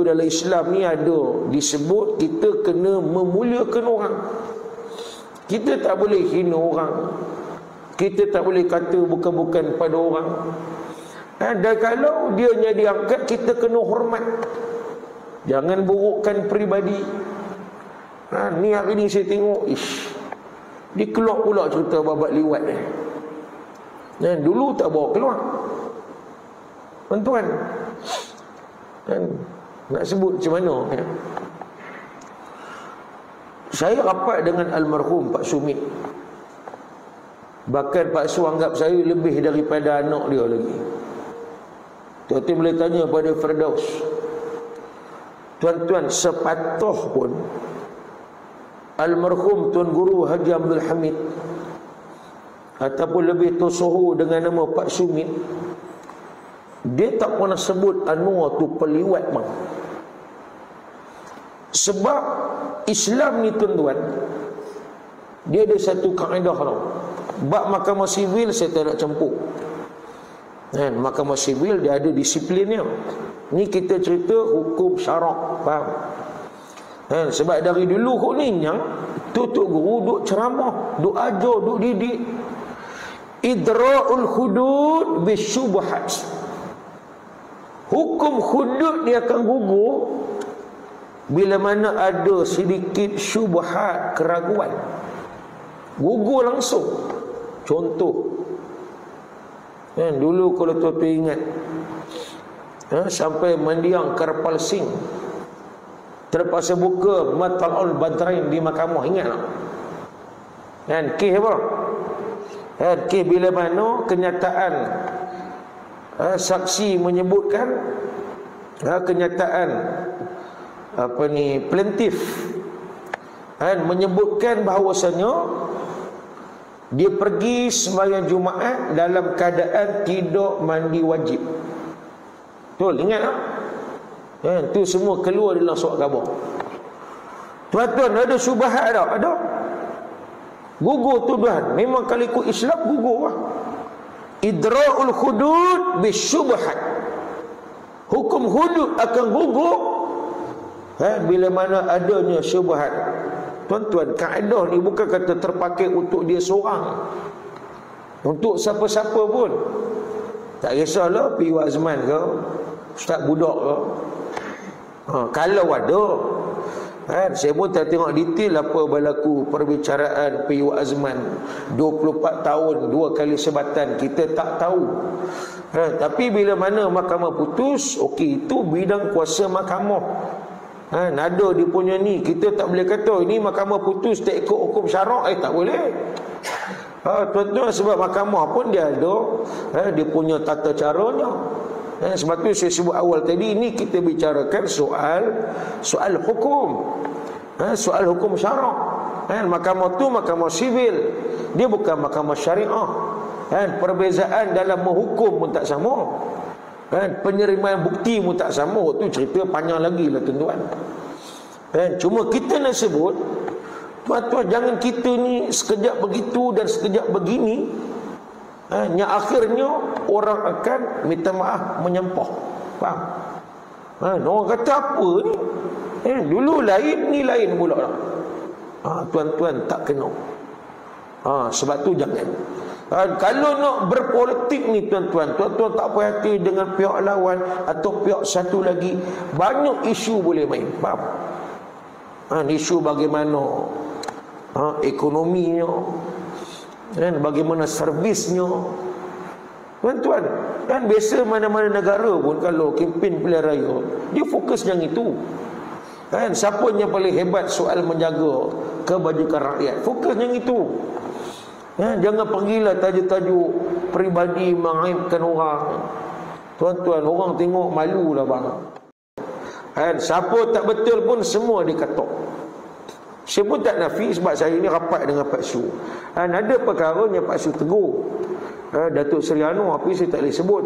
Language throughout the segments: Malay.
dalam Islam ni ada disebut kita kena memuliakan orang. Kita tak boleh hina orang. Kita tak boleh kata bukan-bukan pada orang. Dan kalau dia diangkat, kita kena hormat. Jangan burukkan peribadi. Ni hari ni saya tengok, dia keluar pula cerita babat liwat ni. Dulu tak bawa keluar. Tuan-tuan, nak sebut macam mana? Saya rapat dengan almarhum Pak Sumit. Bahkan Pak Su anggap saya lebih daripada anak dia lagi. Tuan-tuan boleh tanya pada Firdaus. Tuan-tuan, sepatah pun almarhum Tuan Guru Haji Abdul Hamid ataupun lebih tersohor dengan nama Pak Sumit, dia tak pernah sebut Anwar tu peliwat bang. Sebab Islam ni tuan-tuan, dia ada satu kaedah tau. Bab mahkamah sivil saya tak nak campur. Mahkamah sivil dia ada disiplinnya. Ni kita cerita hukum syarak, faham? Sebab dari dulu kok ni yang tutup guru duk ceramah, duk ajar, duk didik. Idra'ul hudud bisyubhat. Hukum hudud dia akan gugur bila mana ada sedikit syubhat, keraguan. Gugur langsung. Contoh, dulu kalau tuan-tuan ingat, sampai mendiang Karpal Singh terpaksa buka Matal'ul Badrain di mahkamah, ingat tak? Kes apa? Kes bila mana kenyataan saksi menyebutkan kenyataan plaintiff menyebutkan bahawasanya dia pergi sembahyang Jumaat dalam keadaan tidak mandi wajib. Betul, ingat tak? Tu semua keluar dalam surat khabar. Tuan-tuan, ada syubhat tak? Ada. Gugur tuduhan. Memang kalau ikut Islam gugur lah. Idra'ul hudud bisyubhat. Hukum hudud akan gugur bila mana adanya syubhat. Tuan-tuan, kaedah ni bukan kata terpakai untuk dia seorang, untuk siapa-siapa pun. Tak kisahlah P.U. Azman ke, Ustaz Budak ke. Kalau ada, saya pun tak tengok detail apa berlaku perbicaraan P.U. Azman 24 tahun 2 kali sebatan, kita tak tahu. Tapi bila mana mahkamah putus, okey, itu bidang kuasa mahkamah. Nada dia punya ni, kita tak boleh kata ini mahkamah putus tak ikut hukum syarak, tak boleh. Tuan-tuan, sebab mahkamah pun dia ada dia punya tata caranya. Sebab tu saya sebut awal tadi, ini kita bicarakan soal hukum, soal hukum syarak. Mahkamah tu mahkamah sivil, dia bukan mahkamah syariah. Perbezaan dalam menghukum pun tak sama. Penerimaan bukti pun tak sama. Tu cerita panjang lagi lah tuan-tuan. Cuma kita nak sebut, tuan-tuan, jangan kita ni sekejap begitu dan sekejap begini, yang akhirnya orang akan minta maaf, menyampah. Faham? Orang kata apa ni? Dulu lain, ni lain pula lah. Tuan-tuan, tak kena. Sebab tu jangan. Kalau nak berpolitik ni tuan-tuan, tuan-tuan tak berhati dengan pihak lawan atau pihak satu lagi, banyak isu boleh main. Faham? Isu bagaimana ekonominya, bagaimana servisnya. Tuan-tuan, biasa mana-mana negara pun kalau kempen pilihan raya, dia fokus yang itu. Siapa yang paling hebat soal menjaga kebajikan rakyat, fokus yang itu. Jangan pergilah tajuk-tajuk peribadi mengaibkan orang. Tuan-tuan, orang tengok malu lah bang. Siapa tak betul pun semua dikatok. Saya pun tak nafi sebab saya ni rapat dengan Pak Su. Ada perkara yang Pak Su tegur Datuk Seri Anwar, tapi saya tak boleh sebut.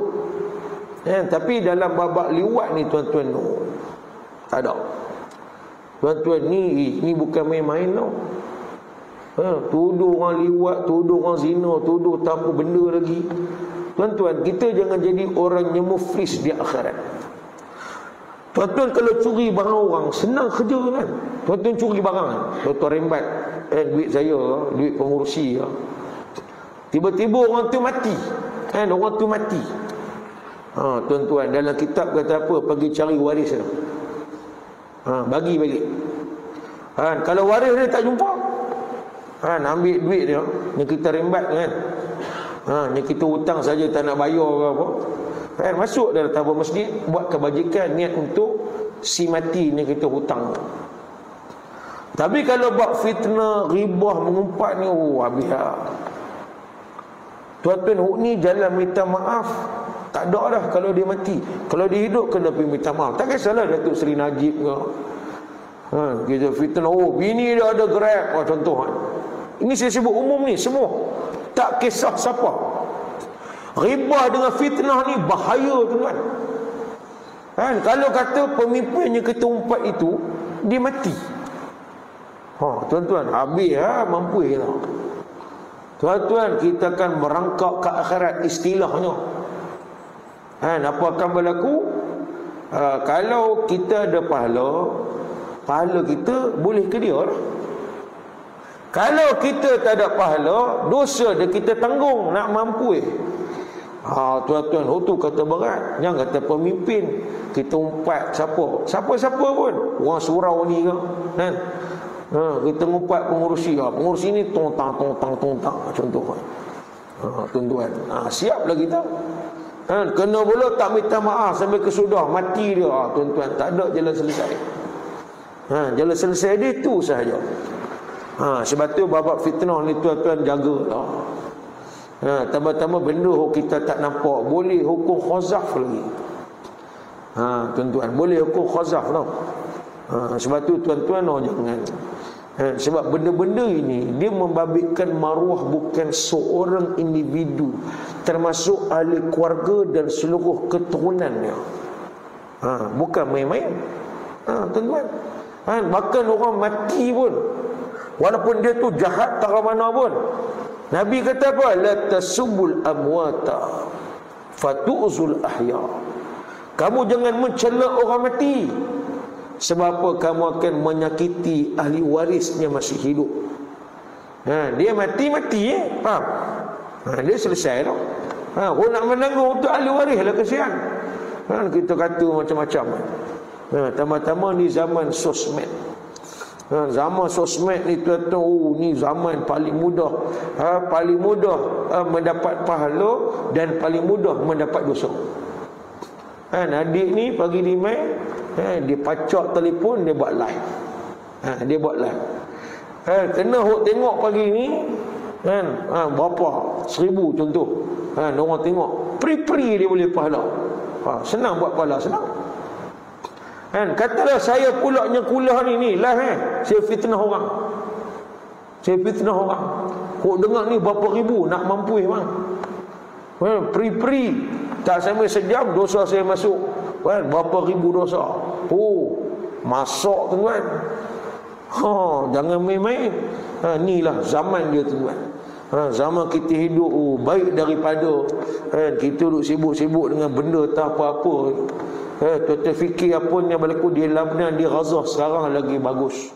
Tapi dalam babak liwat ni tuan-tuan, tak ada. Tuan-tuan, ni bukan main-main tau. Tuduh orang liwat, tuduh orang zina, tuduh tanpa benda lagi. Tuan-tuan, kita jangan jadi orang yang muflis di akhirat. Tuan-tuan kalau curi barang orang, senang kerja kan. Tuan-tuan curi barang, tuan-tuan rembat duit saya, duit pengurusi. Tiba-tiba orang tu mati. Orang tu mati. Tuan-tuan, dalam kitab kata apa? Pergi cari waris dia. Bagi balik. Kalau waris dia tak jumpa, ambil duit dia, ni kita rembat kan. Ni kita hutang saja tak nak bayar ke apa. Masuk dalam tabung masjid, buat kebajikan niat untuk si mati ni kita hutang. Tapi kalau buat fitnah, ribah, mengumpat ni, habis lah. Tuan-tuan, ni jalan minta maaf tak ada dah kalau dia mati. Kalau dia hidup kena pergi minta maaf. Tak kisahlah Datuk Seri Najib ke. Kita fitnah, bini dia ada Grab, contoh. Ini saya sebut umum ni semua. Tak kisah siapa. Ribah dengan fitnah ni bahaya, tuan. Kalau kata pemimpin yang ketumpat itu dia mati, tuan-tuan, habis mampu kita. Tuan-tuan, kita akan merangkak ke akhirat istilahnya. Apa akan berlaku? Kalau kita ada pahala kita boleh ke dia lah. Kalau kita tak ada pahala, dosa dia kita tanggung, nak mampu. Tuan-tuan, tu kata berat. Yang kata pemimpin, kita umpat siapa pun, orang surau ni ke kan. Kita umpat pengurusi, pengurusi ni tong-tang contoh. Tuan-tuan, siaplah kita. Kena pula tak minta maaf sampai kesudah mati dia. Tuan-tuan, tak ada jalan selesai. Jalan selesai dia tu sahaja. Sebab tu babak fitnah ni tuan-tuan jagalah. Tambah-tambah benda kita tak nampak, boleh hukum khazaf lagi. Tuan-tuan, boleh hukum khazaf tau. Sebab tu tuan-tuan, jangan. Sebab benda-benda ini dia membabitkan maruah bukan seorang individu, termasuk ahli keluarga dan seluruh keturunannya. Bukan main-main. Tuan-tuan, bahkan orang mati pun, walaupun dia tu jahat tak mana pun, Nabi kata apa? La tasubul amwata fatu'zul ahya. Kamu jangan mencela orang mati, sebab apa? Kamu akan menyakiti ahli warisnya masih hidup. Dia mati faham? Dia selesai tau. Orang nak menanggung untuk ahli waris lah, kesian. Kita kata macam-macam. Tambah-tambah ni zaman sosmed. Zaman sosmed ni tuan-tuan, ni zaman paling mudah. Paling mudah mendapat pahala dan paling mudah mendapat dosa. Adik ni pagi ni main, dia pacak telefon, dia buat live. Dia buat live. Kena tengok pagi ni berapa 1,000 contoh. Orang tengok pri-pri dia boleh pahala. Senang buat pahala, senang. Katalah saya pulaknya kulah ni live, saya fitnah orang. Kok dengar ni berapa ribu nak mampu bang. Pri-pri tak sampai sejam dosa saya masuk. Berapa ribu dosa. Masuk tuan. Jangan main-main. Inilah zaman dia tuan. Zaman kita hidup baik daripada kita duduk sibuk-sibuk dengan benda tak apa-apa. Tuan-tuan fikir apa yang berlaku di Lebanon, di Gaza sekarang lagi bagus.